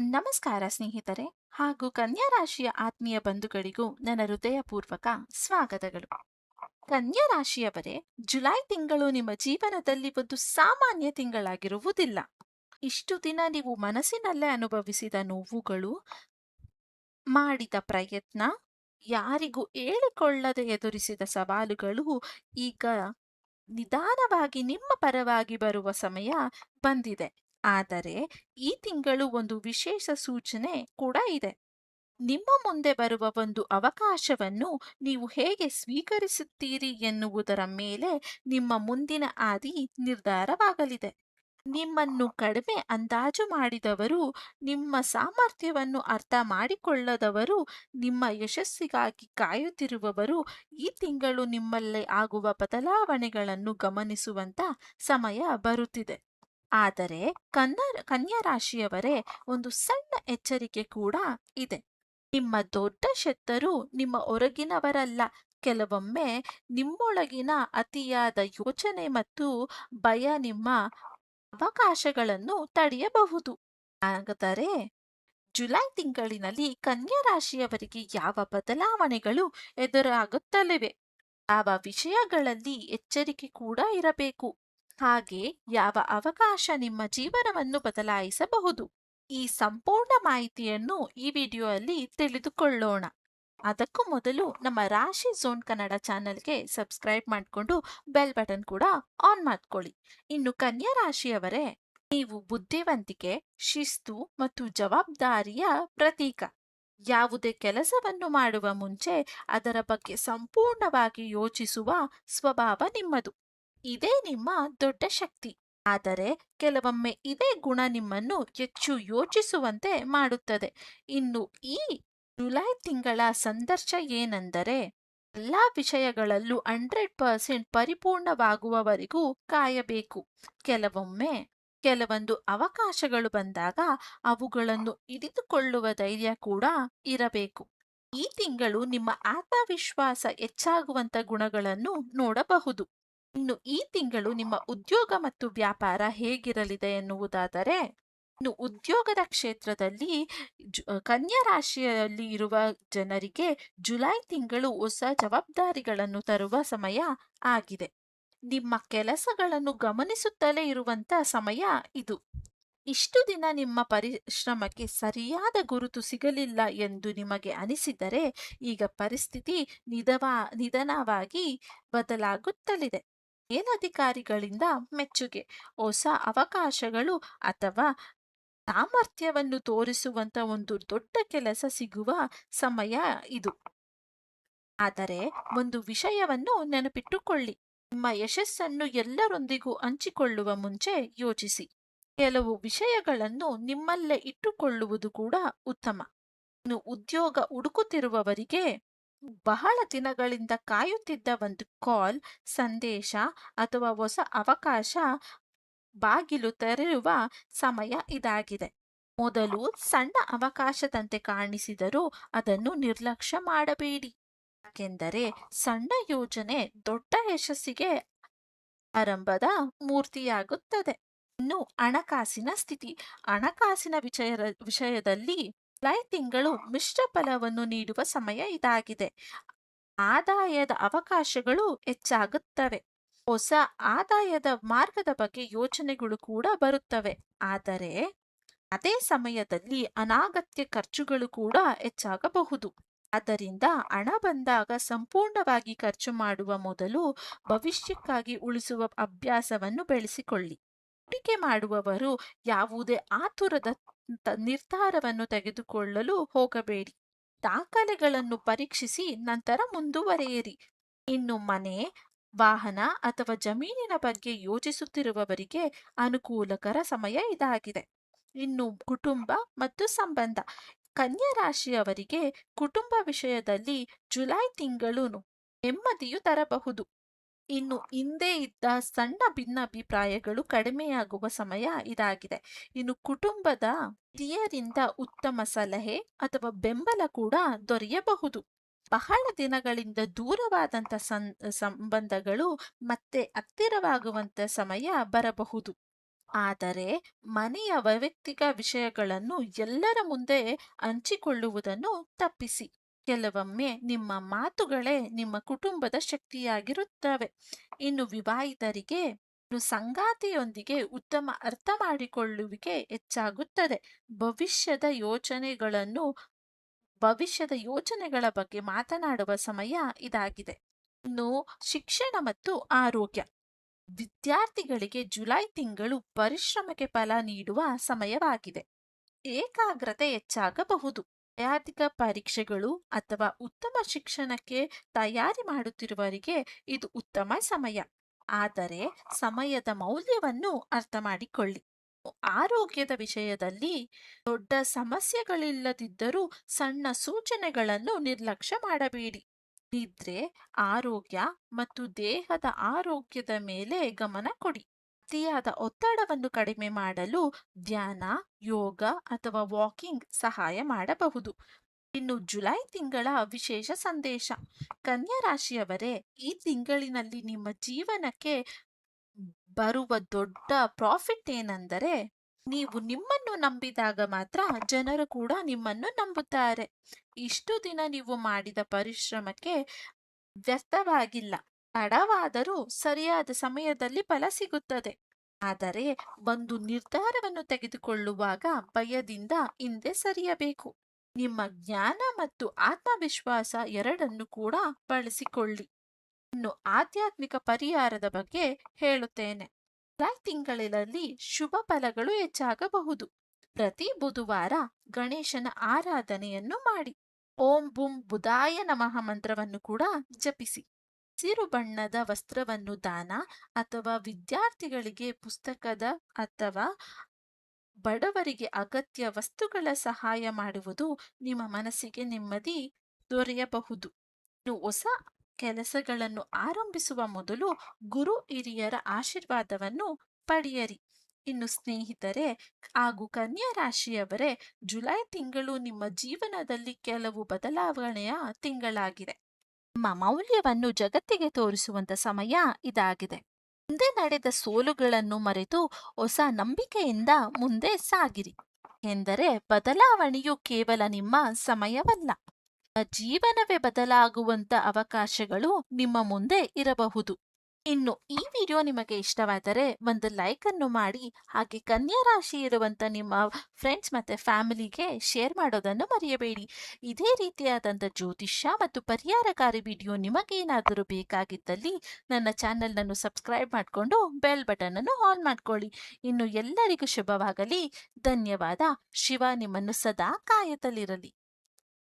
ನಮಸ್ಕಾರ ಸ್ನೇಹಿತರೆ ಹಾಗೂ ಕನ್ಯಾ ರಾಶಿಯ ಆತ್ಮೀಯ ಬಂಧುಗಳಿಗೂ ನನ್ನ ಹೃದಯಪೂರ್ವಕ ಸ್ವಾಗತಗಳು. ಕನ್ಯಾ ರಾಶಿಯವರೇ, ಜುಲೈ ತಿಂಗಳು ನಿಮ್ಮ ಜೀವನದಲ್ಲಿ ಒಂದು ಸಾಮಾನ್ಯ ತಿಂಗಳಾಗಿರುವುದಿಲ್ಲ. ಇಷ್ಟು ದಿನ ನೀವು ಮನಸ್ಸಿನಲ್ಲೇ ಅನುಭವಿಸಿದ ನೋವುಗಳು, ಮಾಡಿದ ಪ್ರಯತ್ನ, ಯಾರಿಗೂ ಹೇಳಿಕೊಳ್ಳದೆ ಎದುರಿಸಿದ ಸವಾಲುಗಳು ಈಗ ನಿಧಾನವಾಗಿ ನಿಮ್ಮ ಪರವಾಗಿ ಬರುವ ಸಮಯ ಬಂದಿದೆ. ಆದರೆ ಈ ತಿಂಗಳು ಒಂದು ವಿಶೇಷ ಸೂಚನೆ ಕೂಡ ಇದೆ. ನಿಮ್ಮ ಮುಂದೆ ಬರುವ ಒಂದು ಅವಕಾಶವನ್ನು ನೀವು ಹೇಗೆ ಸ್ವೀಕರಿಸುತ್ತೀರಿ ಎನ್ನುವುದರ ಮೇಲೆ ನಿಮ್ಮ ಮುಂದಿನ ಹಾದಿ ನಿರ್ಧಾರವಾಗಲಿದೆ. ನಿಮ್ಮನ್ನು ಕಡಿಮೆ ಅಂದಾಜು ಮಾಡಿದವರು, ನಿಮ್ಮ ಸಾಮರ್ಥ್ಯವನ್ನು ಅರ್ಥ ಮಾಡಿಕೊಳ್ಳದವರು, ನಿಮ್ಮ ಯಶಸ್ಸಿಗಾಗಿ ಕಾಯುತ್ತಿರುವವರು ಈ ತಿಂಗಳು ನಿಮ್ಮಲ್ಲಿ ಆಗುವ ಬದಲಾವಣೆಗಳನ್ನು ಗಮನಿಸುವಂತ ಸಮಯ ಬರುತ್ತಿದೆ. ಆದರೆ ಕನ್ಯಾ ರಾಶಿಯವರೇ, ಒಂದು ಸಣ್ಣ ಎಚ್ಚರಿಕೆ ಕೂಡ ಇದೆ. ನಿಮ್ಮ ದೊಡ್ಡ ಶತ್ರು ನಿಮ್ಮ ಹೊರಗಿನವರಲ್ಲ. ಕೆಲವೊಮ್ಮೆ ನಿಮ್ಮೊಳಗಿನ ಅತಿಯಾದ ಯೋಚನೆ ಮತ್ತು ಭಯ ನಿಮ್ಮ ಅವಕಾಶಗಳನ್ನು ತಡೆಯಬಹುದು. ಹಾಗಾದರೆ ಜುಲೈ ತಿಂಗಳಿನಲ್ಲಿ ಕನ್ಯಾ ರಾಶಿಯವರಿಗೆ ಯಾವ ಬದಲಾವಣೆಗಳು ಎದುರಾಗುತ್ತಲಿವೆ, ಯಾವ ವಿಷಯಗಳಲ್ಲಿ ಎಚ್ಚರಿಕೆ ಕೂಡ ಇರಬೇಕು, ಹಾಗೆ ಯಾವ ಅವಕಾಶ ನಿಮ್ಮ ಜೀವನವನ್ನು ಬದಲಾಯಿಸಬಹುದು, ಈ ಸಂಪೂರ್ಣ ಮಾಹಿತಿಯನ್ನು ಈ ವಿಡಿಯೋದಲ್ಲಿ ತಿಳಿದುಕೊಳ್ಳೋಣ. ಅದಕ್ಕೂ ಮೊದಲು ನಮ್ಮ ರಾಶಿ ಝೋನ್ ಕನ್ನಡ ಚಾನೆಲ್ಗೆ ಸಬ್ಸ್ಕ್ರೈಬ್ ಮಾಡಿಕೊಂಡು ಬೆಲ್ ಬಟನ್ ಕೂಡ ಆನ್ ಮಾಡ್ಕೊಳ್ಳಿ. ಇನ್ನು ಕನ್ಯಾ ರಾಶಿಯವರೇ, ನೀವು ಬುದ್ಧಿವಂತಿಕೆ, ಶಿಸ್ತು ಮತ್ತು ಜವಾಬ್ದಾರಿಯ ಪ್ರತೀಕ. ಯಾವುದೇ ಕೆಲಸವನ್ನು ಮಾಡುವ ಮುಂಚೆ ಅದರ ಬಗ್ಗೆ ಸಂಪೂರ್ಣವಾಗಿ ಯೋಚಿಸುವ ಸ್ವಭಾವ ನಿಮ್ಮದು. ಇದೇ ನಿಮ್ಮ ದೊಡ್ಡ ಶಕ್ತಿ. ಆದರೆ ಕೆಲವೊಮ್ಮೆ ಇದೇ ಗುಣ ನಿಮ್ಮನ್ನು ಹೆಚ್ಚು ಯೋಚಿಸುವಂತೆ ಮಾಡುತ್ತದೆ. ಇನ್ನು ಈ ಜುಲೈ ತಿಂಗಳ ಸಂದರ್ಶ ಏನೆಂದರೆ, ಎಲ್ಲಾ ವಿಷಯಗಳಲ್ಲೂ 100% ಪರಿಪೂರ್ಣವಾಗುವವರೆಗೂ ಕಾಯಬೇಕು. ಕೆಲವೊಮ್ಮೆ ಕೆಲವೊಂದು ಅವಕಾಶಗಳು ಬಂದಾಗ ಅವುಗಳನ್ನು ಹಿಡಿದುಕೊಳ್ಳುವ ಧೈರ್ಯ ಕೂಡ ಇರಬೇಕು. ಈ ತಿಂಗಳು ನಿಮ್ಮ ಆತ್ಮವಿಶ್ವಾಸ ಹೆಚ್ಚಾಗುವಂತ ಗುಣಗಳನ್ನು ನೋಡಬಹುದು. ಇನ್ನು ಈ ತಿಂಗಳು ನಿಮ್ಮ ಉದ್ಯೋಗ ಮತ್ತು ವ್ಯಾಪಾರ ಹೇಗಿರಲಿದೆ ಎನ್ನುವುದಾದರೆ, ಇನ್ನು ಉದ್ಯೋಗದ ಕ್ಷೇತ್ರದಲ್ಲಿ ಕನ್ಯಾ ರಾಶಿಯಲ್ಲಿ ಇರುವ ಜನರಿಗೆ ಜುಲೈ ತಿಂಗಳು ಹೊಸ ಜವಾಬ್ದಾರಿಗಳನ್ನು ತರುವ ಸಮಯ ಆಗಿದೆ. ನಿಮ್ಮ ಕೆಲಸಗಳನ್ನು ಗಮನಿಸುತ್ತಲೇ ಇರುವಂತ ಸಮಯ ಇದು. ಇಷ್ಟು ದಿನ ನಿಮ್ಮ ಪರಿಶ್ರಮಕ್ಕೆ ಸರಿಯಾದ ಗುರುತು ಸಿಗಲಿಲ್ಲ ಎಂದು ನಿಮಗೆ ಅನಿಸಿದರೆ, ಈಗ ಪರಿಸ್ಥಿತಿ ನಿಧಾನವಾಗಿ ಬದಲಾಗುತ್ತಲಿದೆ. ಮೇಲಧಿಕಾರಿಗಳಿಂದ ಮೆಚ್ಚುಗೆ, ಹೊಸ ಅವಕಾಶಗಳು ಅಥವಾ ಸಾಮರ್ಥ್ಯವನ್ನು ತೋರಿಸುವಂತ ಒಂದು ದೊಡ್ಡ ಕೆಲಸ ಸಿಗುವ ಸಮಯ ಇದು. ಆದರೆ ಒಂದು ವಿಷಯವನ್ನು ನೆನಪಿಟ್ಟುಕೊಳ್ಳಿ, ನಿಮ್ಮ ಯಶಸ್ಸನ್ನು ಎಲ್ಲರೊಂದಿಗೂ ಹಂಚಿಕೊಳ್ಳುವ ಮುಂಚೆ ಯೋಚಿಸಿ. ಕೆಲವು ವಿಷಯಗಳನ್ನು ನಿಮ್ಮಲ್ಲೇ ಇಟ್ಟುಕೊಳ್ಳುವುದು ಕೂಡ ಉತ್ತಮ. ಇನ್ನು ಉದ್ಯೋಗ ಹುಡುಕುತ್ತಿರುವವರಿಗೆ ಬಹಳ ದಿನಗಳಿಂದ ಕಾಯುತ್ತಿದ್ದ ಒಂದು ಕಾಲ್, ಸಂದೇಶ ಅಥವಾ ಹೊಸ ಅವಕಾಶ ಬಾಗಿಲು ತೆರೆಯುವ ಸಮಯ ಇದಾಗಿದೆ. ಮೊದಲು ಸಣ್ಣ ಅವಕಾಶದಂತೆ ಕಾಣಿಸಿದರೂ ಅದನ್ನು ನಿರ್ಲಕ್ಷ್ಯ ಮಾಡಬೇಡಿ. ಯಾಕೆಂದರೆ ಸಣ್ಣ ಯೋಜನೆ ದೊಡ್ಡ ಯಶಸ್ಸಿಗೆ ಆರಂಭದ ಮೂರ್ತಿಯಾಗುತ್ತದೆ. ಇನ್ನು ಹಣಕಾಸಿನ ಸ್ಥಿತಿ, ಹಣಕಾಸಿನ ವಿಷಯದಲ್ಲಿ ಜುಲೈ ತಿಂಗಳು ಮಿಶ್ರ ಫಲವನ್ನು ನೀಡುವ ಸಮಯ ಇದಾಗಿದೆ. ಆದಾಯದ ಅವಕಾಶಗಳು ಹೆಚ್ಚಾಗುತ್ತವೆ. ಹೊಸ ಆದಾಯದ ಮಾರ್ಗದ ಬಗ್ಗೆ ಯೋಚನೆಗಳು ಕೂಡ ಬರುತ್ತವೆ. ಆದರೆ ಅದೇ ಸಮಯದಲ್ಲಿ ಅನಾಗತ್ಯ ಖರ್ಚುಗಳು ಕೂಡ ಹೆಚ್ಚಾಗಬಹುದು. ಆದ್ದರಿಂದ ಹಣ ಬಂದಾಗ ಸಂಪೂರ್ಣವಾಗಿ ಖರ್ಚು ಮಾಡುವ ಮೊದಲು ಭವಿಷ್ಯಕ್ಕಾಗಿ ಉಳಿಸುವ ಅಭ್ಯಾಸವನ್ನು ಬೆಳೆಸಿಕೊಳ್ಳಿ. ಹೂಡಿಕೆ ಮಾಡುವವರು ಯಾವುದೇ ಆತುರದ ನಿರ್ಧಾರವನ್ನು ತೆಗೆದುಕೊಳ್ಳಲು ಹೋಗಬೇಡಿ. ದಾಖಲೆಗಳನ್ನು ಪರೀಕ್ಷಿಸಿ ನಂತರ ಮುಂದುವರಿಯಿರಿ. ಇನ್ನು ಮನೆ, ವಾಹನ ಅಥವಾ ಜಮೀನಿನ ಬಗ್ಗೆ ಯೋಚಿಸುತ್ತಿರುವವರಿಗೆ ಅನುಕೂಲಕರ ಸಮಯ ಇದಾಗಿದೆ. ಇನ್ನು ಕುಟುಂಬ ಮತ್ತು ಸಂಬಂಧ, ಕನ್ಯಾ ರಾಶಿಯವರಿಗೆ ಕುಟುಂಬ ವಿಷಯದಲ್ಲಿ ಜುಲೈ ತಿಂಗಳು ನೆಮ್ಮದಿಯು ತರಬಹುದು. ಇನ್ನು ಹಿಂದೆ ಇದ್ದ ಸಣ್ಣ ಭಿನ್ನಾಭಿಪ್ರಾಯಗಳು ಕಡಿಮೆಯಾಗುವ ಸಮಯ ಇದಾಗಿದೆ. ಇನ್ನು ಕುಟುಂಬದ ಹಿರಿಯರಿಂದ ಉತ್ತಮ ಸಲಹೆ ಅಥವಾ ಬೆಂಬಲ ಕೂಡ ದೊರೆಯಬಹುದು. ಬಹಳ ದಿನಗಳಿಂದ ದೂರವಾದಂಥ ಸಂಬಂಧಗಳು ಮತ್ತೆ ಹತ್ತಿರವಾಗುವಂತ ಸಮಯ ಬರಬಹುದು. ಆದರೆ ಮನೆಯ ವೈಯಕ್ತಿಕ ವಿಷಯಗಳನ್ನು ಎಲ್ಲರ ಮುಂದೆ ಹಂಚಿಕೊಳ್ಳುವುದನ್ನು ತಪ್ಪಿಸಿ. ಕೆಲವೊಮ್ಮೆ ನಿಮ್ಮ ಮಾತುಗಳೇ ನಿಮ್ಮ ಕುಟುಂಬದ ಶಕ್ತಿಯಾಗಿರುತ್ತವೆ. ಇನ್ನು ವಿವಾಹಿತರಿಗೆ ಸಂಗಾತಿಯೊಂದಿಗೆ ಉತ್ತಮ ಅರ್ಥ ಮಾಡಿಕೊಳ್ಳುವಿಕೆ ಹೆಚ್ಚಾಗುತ್ತದೆ. ಭವಿಷ್ಯದ ಯೋಚನೆಗಳನ್ನು ಭವಿಷ್ಯದ ಯೋಚನೆಗಳ ಬಗ್ಗೆ ಮಾತನಾಡುವ ಸಮಯ ಇದಾಗಿದೆ. ಇನ್ನು ಶಿಕ್ಷಣ ಮತ್ತು ಆರೋಗ್ಯ. ವಿದ್ಯಾರ್ಥಿಗಳಿಗೆ ಜುಲೈ ತಿಂಗಳು ಪರಿಶ್ರಮಕ್ಕೆ ಫಲ ನೀಡುವ ಸಮಯವಾಗಿದೆ. ಏಕಾಗ್ರತೆ ಹೆಚ್ಚಾಗಬಹುದು. ವೈಯಕ್ತಿಕ ಪರೀಕ್ಷೆಗಳು ಅಥವಾ ಉತ್ತಮ ಶಿಕ್ಷಣಕ್ಕೆ ತಯಾರಿ ಮಾಡುತ್ತಿರುವವರಿಗೆ ಇದು ಉತ್ತಮ ಸಮಯ. ಆದರೆ ಸಮಯದ ಮೌಲ್ಯವನ್ನು ಅರ್ಥ ಮಾಡಿಕೊಳ್ಳಿ. ಆರೋಗ್ಯದ ವಿಷಯದಲ್ಲಿ ದೊಡ್ಡ ಸಮಸ್ಯೆಗಳಿಲ್ಲದಿದ್ದರೂ ಸಣ್ಣ ಸೂಚನೆಗಳನ್ನು ನಿರ್ಲಕ್ಷ್ಯ ಮಾಡಬೇಡಿ. ನಿದ್ರೆ, ಆರೋಗ್ಯ ಮತ್ತು ದೇಹದ ಆರೋಗ್ಯದ ಮೇಲೆ ಗಮನ ಕೊಡಿ. ಅತಿಯಾದ ಒತ್ತಡವನ್ನು ಕಡಿಮೆ ಮಾಡಲು ಧ್ಯಾನ, ಯೋಗ ಅಥವಾ ವಾಕಿಂಗ್ ಸಹಾಯ ಮಾಡಬಹುದು. ಇನ್ನು ಜುಲೈ ತಿಂಗಳ ವಿಶೇಷ ಸಂದೇಶ. ಕನ್ಯಾ ರಾಶಿಯವರೇ, ಈ ತಿಂಗಳಿನಲ್ಲಿ ನಿಮ್ಮ ಜೀವನಕ್ಕೆ ಬರುವ ದೊಡ್ಡ ಪ್ರಾಫಿಟ್ ಏನೆಂದರೆ, ನೀವು ನಿಮ್ಮನ್ನು ನಂಬಿದಾಗ ಮಾತ್ರ ಜನರು ಕೂಡ ನಿಮ್ಮನ್ನು ನಂಬುತ್ತಾರೆ. ಇಷ್ಟು ದಿನ ನೀವು ಮಾಡಿದ ಪರಿಶ್ರಮಕ್ಕೆ ವ್ಯರ್ಥವಾಗಿಲ್ಲ. ತಡವಾದರೂ ಸರಿಯಾದ ಸಮಯದಲ್ಲಿ ಫಲ ಸಿಗುತ್ತದೆ. ಆದರೆ ಒಂದು ನಿರ್ಧಾರವನ್ನು ತೆಗೆದುಕೊಳ್ಳುವಾಗ ಭಯದಿಂದ ಹಿಂದೆ ಸರಿಯಬೇಕು. ನಿಮ್ಮ ಜ್ಞಾನ ಮತ್ತು ಆತ್ಮವಿಶ್ವಾಸ ಎರಡನ್ನು ಕೂಡ ಬಳಸಿಕೊಳ್ಳಿ. ಇನ್ನು ಆಧ್ಯಾತ್ಮಿಕ ಪರಿಹಾರದ ಬಗ್ಗೆ ಹೇಳುತ್ತೇನೆ. ಜುಲೈ ತಿಂಗಳಲ್ಲಿ ಶುಭ ಫಲಗಳು ಹೆಚ್ಚಾಗಬಹುದು. ಪ್ರತಿ ಬುಧವಾರ ಗಣೇಶನ ಆರಾಧನೆಯನ್ನು ಮಾಡಿ. ಓಂ ಬುಂ ಬುಧಾಯ ನಮಃ ಮಂತ್ರವನ್ನು ಕೂಡ ಜಪಿಸಿ. ಹಸಿರು ಬಣ್ಣದ ವಸ್ತ್ರವನ್ನು ದಾನ ಅಥವಾ ವಿದ್ಯಾರ್ಥಿಗಳಿಗೆ ಪುಸ್ತಕದ ಅಥವಾ ಬಡವರಿಗೆ ಅಗತ್ಯ ವಸ್ತುಗಳ ಸಹಾಯ ಮಾಡುವುದು ನಿಮ್ಮ ಮನಸ್ಸಿಗೆ ನೆಮ್ಮದಿ ದೊರೆಯಬಹುದು. ಇನ್ನು ಹೊಸ ಕೆಲಸಗಳನ್ನು ಆರಂಭಿಸುವ ಮೊದಲು ಗುರು ಹಿರಿಯರ ಆಶೀರ್ವಾದವನ್ನು ಪಡೆಯಿರಿ. ಇನ್ನು ಸ್ನೇಹಿತರೆ ಹಾಗೂ ಕನ್ಯಾ ರಾಶಿಯವರೇ, ಜುಲೈ ತಿಂಗಳು ನಿಮ್ಮ ಜೀವನದಲ್ಲಿ ಕೆಲವು ಬದಲಾವಣೆಯ ತಿಂಗಳಾಗಿದೆ. ನಿಮ್ಮ ಮೌಲ್ಯವನ್ನು ಜಗತ್ತಿಗೆ ತೋರಿಸುವಂತ ಸಮಯ ಇದಾಗಿದೆ. ಮುಂದೆ ನಡೆದ ಸೋಲುಗಳನ್ನು ಮರೆತು ಹೊಸ ನಂಬಿಕೆಯಿಂದ ಮುಂದೆ ಸಾಗಿರಿ. ಎಂದರೆ ಬದಲಾವಣೆಯು ಕೇವಲ ನಿಮ್ಮ ಸಮಯವಲ್ಲ, ಜೀವನವೇ ಬದಲಾಗುವಂತ ಅವಕಾಶಗಳು ನಿಮ್ಮ ಮುಂದೆ ಇರಬಹುದು. ಇನ್ನು ಈ ವಿಡಿಯೋ ನಿಮಗೆ ಇಷ್ಟವಾದರೆ ಒಂದು ಲೈಕ್ ಅನ್ನು ಮಾಡಿ, ಹಾಗೆ ಕನ್ಯಾ ರಾಶಿ ಇರುವಂತ ನಿಮ್ಮ ಫ್ರೆಂಡ್ಸ್ ಮತ್ತೆ ಫ್ಯಾಮಿಲಿಗೆ ಶೇರ್ ಮಾಡೋದನ್ನು ಮರೆಯಬೇಡಿ. ಇದೇ ರೀತಿಯಾದಂಥ ಜ್ಯೋತಿಷ್ಯ ಮತ್ತು ಪರಿಹಾರಕಾರಿ ವಿಡಿಯೋ ನಿಮಗೇನಾದರೂ ಬೇಕಾಗಿದ್ದಲ್ಲಿ ನನ್ನ ಚಾನೆಲ್ ಸಬ್ಸ್ಕ್ರೈಬ್ ಮಾಡಿಕೊಂಡು ಬೆಲ್ ಬಟನ್ ಅನ್ನು ಆನ್ ಮಾಡ್ಕೊಳ್ಳಿ. ಇನ್ನು ಎಲ್ಲರಿಗೂ ಶುಭವಾಗಲಿ. ಧನ್ಯವಾದ. ಶಿವ ನಿಮ್ಮನ್ನು ಸದಾ ಕಾಯುತ್ತಲಿರಲಿ.